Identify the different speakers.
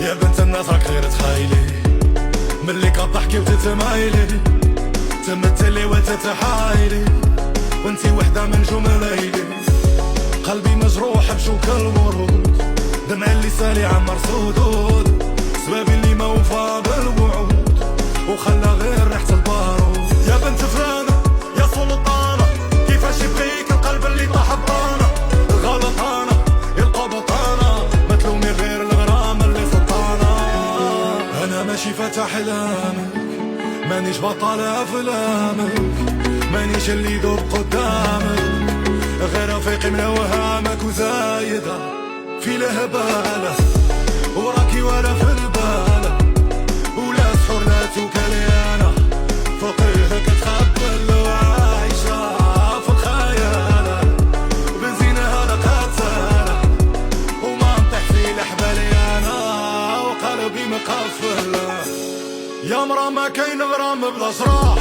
Speaker 1: يا بنت الناس راك غير تخايلي، ملي كضحكي وتتمايلي تمثلي وتتحايلي، وانتي وحدة من نجوم ليلي. قلبي مجروح بشوك الورود، دمع اللي سالي عمر صدود، سبابي اللي ما وفى بالوعود وخلى غير ريحة البارود. يا بنت فلانة يا سلطانة، كيفاش يبغيك القلب اللي طاح بطانة، الغلطانة يلقى بطانة، ما تلومي غير الغرام اللي سلطانة. انا ماشي فتى احلامك، مانيش بطل افلامك، مانيش اللي يذوب قدامك، غير رفيقي من اوهامك وزايدة في لهبالة، وراكي ولا في البالة، ولا سحور لا توكليانا، فقيه كتخبل وعايشة في الخيالة، بنزينة هذا قتالة وما نطيح في الحبالي انا وقلبي مقفل. يا مرا ما كاين غرام بلا صراح،